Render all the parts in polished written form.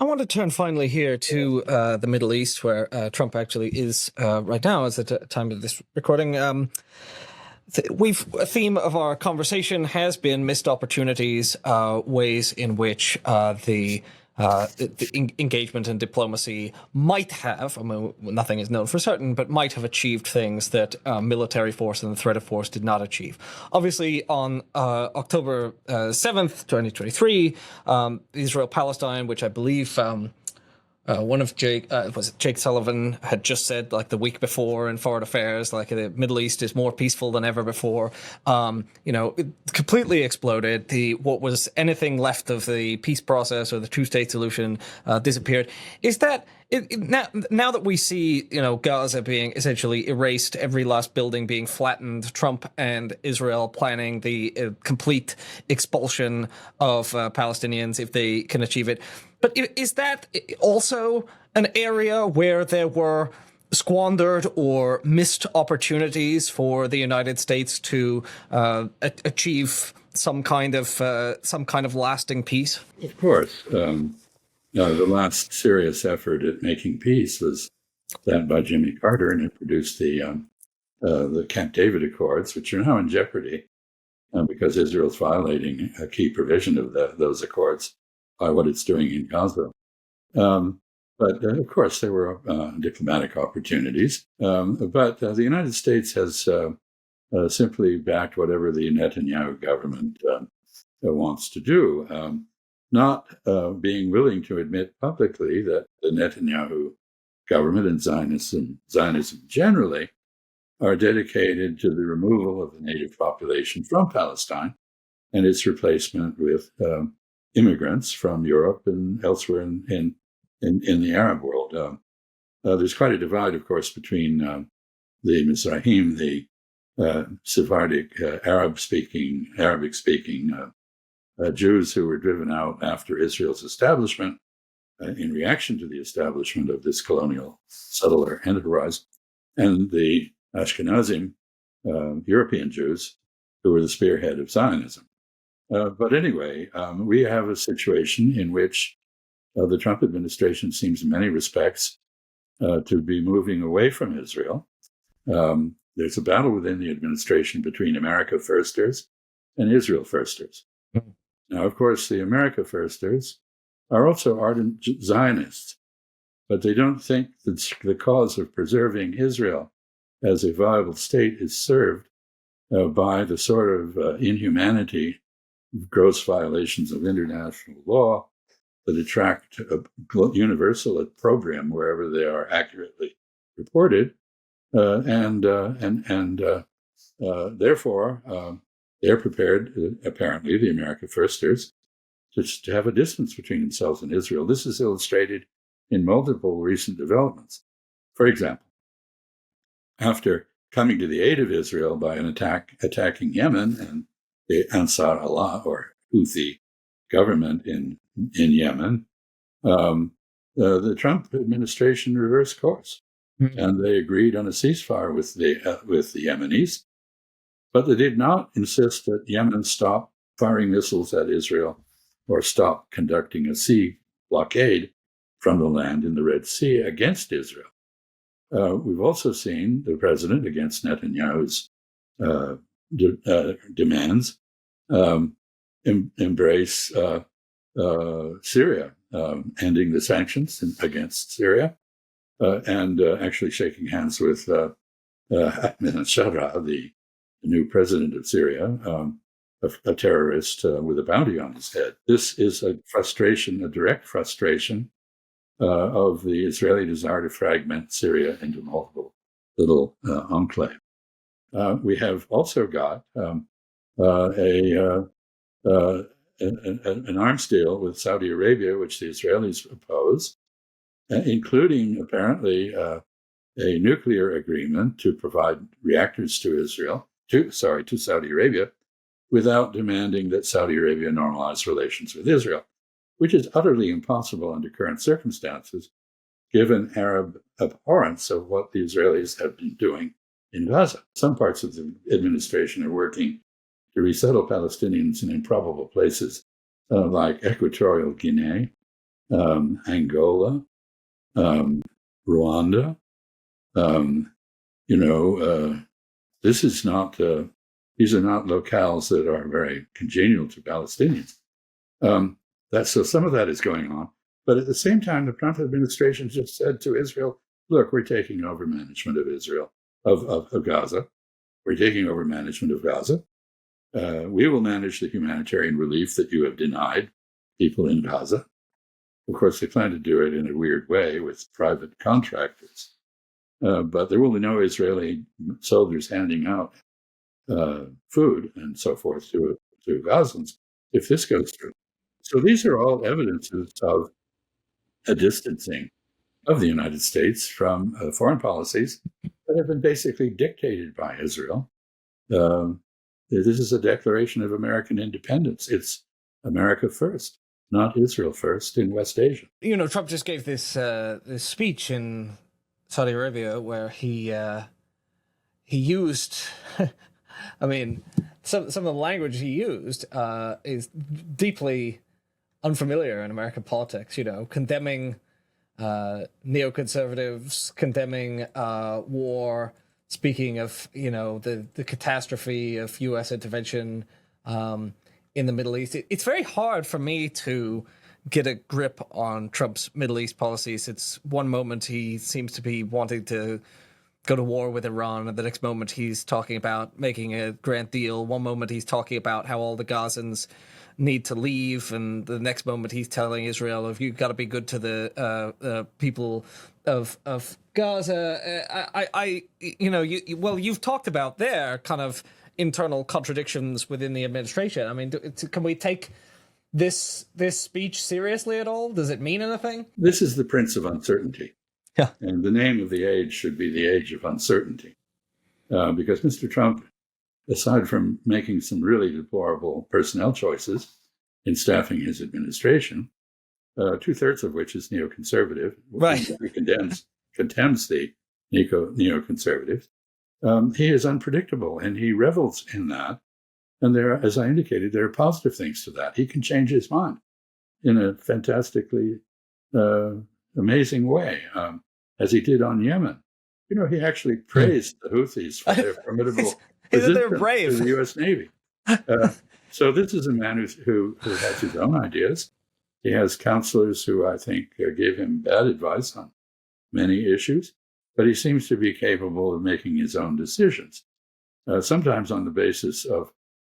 I want to turn finally here to the Middle East, where Trump actually is right now, as at the time of this recording. A theme of our conversation has been missed opportunities, ways in which the engagement and diplomacy might have, I mean, nothing is known for certain, but might have achieved things that military force and the threat of force did not achieve. Obviously, on October 7th, 2023, Israel-Palestine, which I believe one of Jake Sullivan had just said like the week before in Foreign Affairs, like the Middle East is more peaceful than ever before. It completely exploded. What was anything left of the peace process or the two-state solution disappeared. Is that now that we see, Gaza being essentially erased, every last building being flattened, Trump and Israel planning the complete expulsion of Palestinians if they can achieve it. But is that also an area where there were squandered or missed opportunities for the United States to achieve some kind of lasting peace? Of course. The last serious effort at making peace was led by Jimmy Carter, and it produced the Camp David Accords, which are now in jeopardy because Israel's violating a key provision of those accords by what it's doing in Gaza. But of course, there were diplomatic opportunities. But the United States has simply backed whatever the Netanyahu government wants to do, not being willing to admit publicly that the Netanyahu government and Zionism generally are dedicated to the removal of the native population from Palestine and its replacement with immigrants from Europe and elsewhere in the Arab world. There's quite a divide, of course, between the Mizrahim, the Sephardic Arabic-speaking Jews who were driven out after Israel's establishment in reaction to the establishment of this colonial settler enterprise, and the Ashkenazim European Jews who were the spearhead of Zionism. But anyway, we have a situation in which the Trump administration seems in many respects to be moving away from Israel. There's a battle within the administration between America firsters and Israel firsters. Mm-hmm. Now, of course, the America firsters are also ardent Zionists, but they don't think that the cause of preserving Israel as a viable state is served by the sort of inhumanity, gross violations of international law that attract a universal opprobrium wherever they are accurately reported, and therefore they're prepared, apparently, the America firsters, to have a distance between themselves and Israel. This is illustrated in multiple recent developments. For example, after coming to the aid of Israel by an attacking Yemen and the Ansar Allah or Houthi government in Yemen, the Trump administration reversed course, and they agreed on a ceasefire with the Yemenis, but they did not insist that Yemen stop firing missiles at Israel or stop conducting a sea blockade from the land in the Red Sea against Israel. We've also seen the president, against Netanyahu's demands, embrace Syria, ending the sanctions against Syria, and actually shaking hands with Ahmed al-Shara, the new president of Syria, a terrorist with a bounty on his head. This is a direct frustration of the Israeli desire to fragment Syria into multiple little enclaves. We have also got an arms deal with Saudi Arabia, which the Israelis oppose, including apparently a nuclear agreement to provide reactors to Saudi Arabia, without demanding that Saudi Arabia normalize relations with Israel, which is utterly impossible under current circumstances, given Arab abhorrence of what the Israelis have been doing in Gaza. Some parts of the administration are working to resettle Palestinians in improbable places like Equatorial Guinea Angola, Rwanda. Um, you know, this is not, these are not locales that are very congenial to Palestinians. So some of that is going on. But at the same time, the Trump administration just said to Israel, look, we're taking over management of Israel, of Gaza. We're taking over management of Gaza. We will manage the humanitarian relief that you have denied people in Gaza. Of course, they plan to do it in a weird way with private contractors. But there will be no Israeli soldiers handing out food and so forth to Gazans if this goes through. So these are all evidences of a distancing of the United States from foreign policies that have been basically dictated by Israel. This is a declaration of American independence. It's America first, not Israel first in West Asia. You know, Trump just gave this speech in Saudi Arabia where he used, I mean, some of the language he used is deeply unfamiliar in American politics. You know, condemning neoconservatives, condemning war, speaking of, you know, the catastrophe of U.S. intervention in the Middle East. It's very hard for me to get a grip on Trump's Middle East policies. It's one moment he seems to be wanting to go to war with Iran, and the next moment he's talking about making a grand deal. One moment he's talking about how all the Gazans need to leave, and the next moment he's telling Israel, "If you've got to be good to the people of Gaza." You've talked about their kind of internal contradictions within the administration. I mean, can we take this speech seriously at all? Does it mean anything? This is the Prince of Uncertainty. Yeah. And the name of the age should be the age of uncertainty. Because Mr. Trump, aside from making some really deplorable personnel choices in staffing his administration, 2/3 of which is neoconservative, right? He contemns the neoconservatives. He is unpredictable, and he revels in that. And there, as I indicated, there are positive things to that. He can change his mind in a fantastically amazing way, as he did on Yemen. You know, he actually praised the Houthis for their formidable resistance to the U.S. Navy. So this is a man who has his own ideas. He has counselors who I think gave him bad advice on many issues, but he seems to be capable of making his own decisions, sometimes on the basis of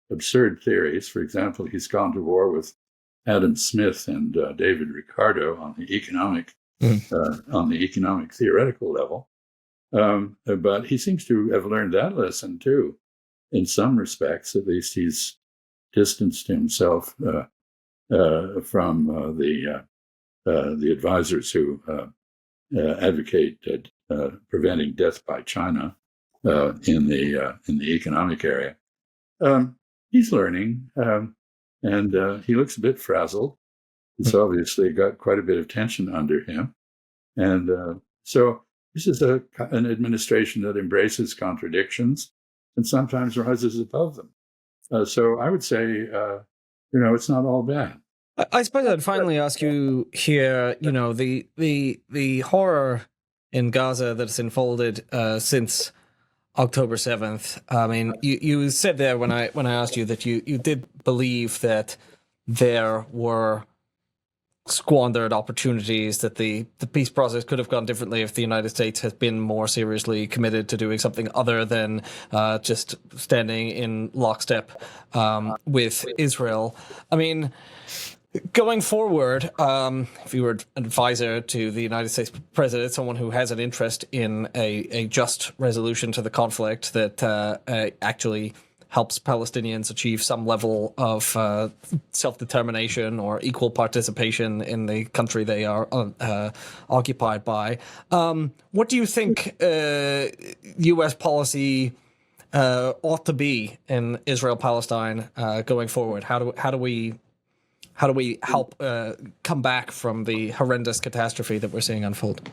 absurd theories. For example, he's gone to war with Adam Smith and David Ricardo on the economic theoretical level. But he seems to have learned that lesson too. In some respects, at least, he's distanced himself from the advisors who advocate preventing death by China in the economic area. He's learning, and he looks a bit frazzled. It's obviously got quite a bit of tension under him. And so this is an administration that embraces contradictions and sometimes rises above them. So I would say, it's not all bad. I suppose I'd finally ask you here, you know, the horror in Gaza that's unfolded since October 7th. I mean, you said there when I asked you that you did believe that there were squandered opportunities, that the peace process could have gone differently if the United States had been more seriously committed to doing something other than just standing in lockstep with Israel. I mean, going forward, if you were an advisor to the United States president, someone who has an interest in a just resolution to the conflict that actually helps Palestinians achieve some level of self-determination or equal participation in the country they are occupied by, what do you think U.S. policy ought to be in Israel-Palestine going forward? How do we help come back from the horrendous catastrophe that we're seeing unfold?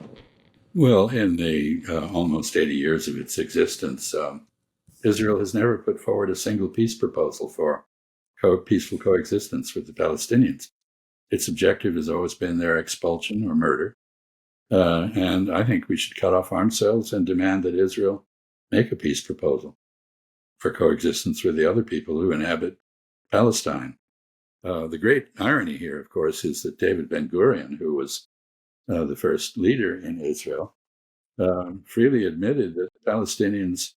Well, in the almost 80 years of its existence, Israel has never put forward a single peace proposal for peaceful coexistence with the Palestinians. its objective has always been their expulsion or murder. And I think we should cut off arms sales and demand that Israel make a peace proposal for coexistence with the other people who inhabit Palestine. The great irony here, of course, is that David Ben-Gurion, who was the first leader in Israel, freely admitted that the Palestinians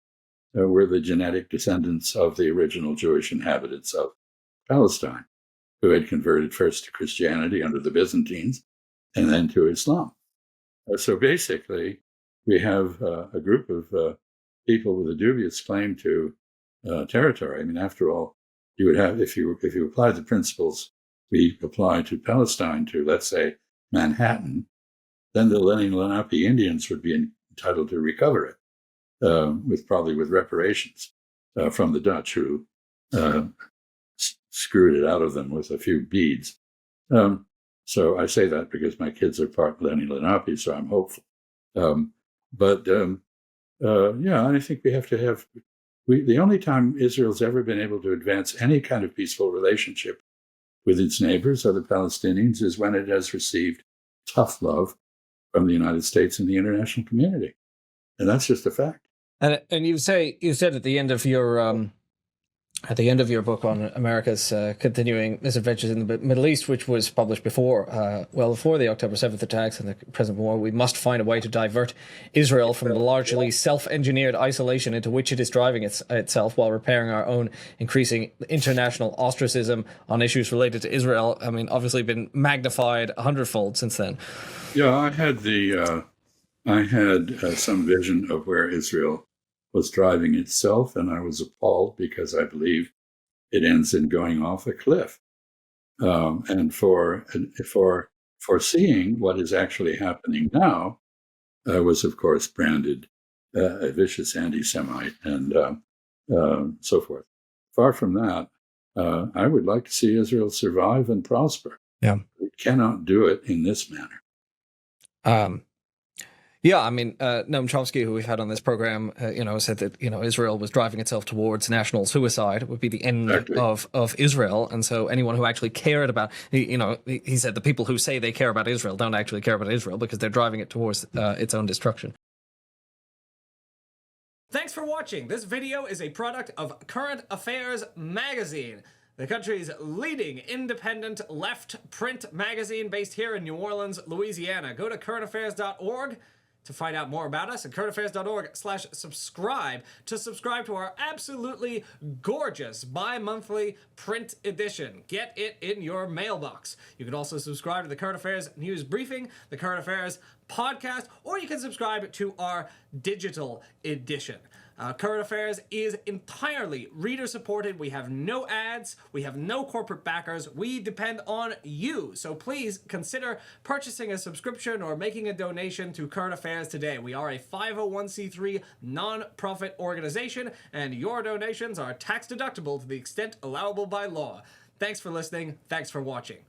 were the genetic descendants of the original Jewish inhabitants of Palestine, who had converted first to Christianity under the Byzantines and then to Islam. So basically, we have a group of people with a dubious claim to territory. I mean, after all, you would have, if you applied the principles we apply to Palestine to, let's say, Manhattan, then the Lenape Indians would be entitled to recover it, probably with reparations from the Dutch, who screwed it out of them with a few beads. So I say that because my kids are part Lenni Lenape, so I'm hopeful. Yeah, I think we have to have. The only time Israel's ever been able to advance any kind of peaceful relationship with its neighbors or the Palestinians is when it has received tough love from the United States and the international community, and that's just a fact. And you said at the end of your book on America's continuing misadventures in the Middle East, which was published before the October 7th attacks and the present war, we must find a way to divert Israel from the largely self-engineered isolation into which it is driving itself while repairing our own increasing international ostracism on issues related to Israel. I mean, obviously been magnified 100-fold since then. Yeah, I had some vision of where Israel was driving itself, and I was appalled because I believe it ends in going off a cliff. And for foreseeing what is actually happening now, I was, of course, branded a vicious anti-Semite and so forth. Far from that, I would like to see Israel survive and prosper. Yeah, it cannot do it in this manner. Yeah, I mean, Noam Chomsky, who we've had on this program, said that, Israel was driving itself towards national suicide. It would be the end of Israel. And so anyone who actually cared about, he said the people who say they care about Israel don't actually care about Israel because they're driving it towards its own destruction. Thanks for watching. This video is a product of Current Affairs Magazine, the country's leading independent left print magazine based here in New Orleans, Louisiana. Go to currentaffairs.org to find out more about us, and currentaffairs.org/subscribe to subscribe to our absolutely gorgeous bi-monthly print edition. Get it in your mailbox. You can also subscribe to the Current Affairs News Briefing, the Current Affairs Podcast, or you can subscribe to our digital edition. Current Affairs is entirely reader-supported. We have no ads. We have no corporate backers. We depend on you. So please consider purchasing a subscription or making a donation to Current Affairs today. We are a 501c3 non-profit organization, and your donations are tax-deductible to the extent allowable by law. Thanks for listening. Thanks for watching.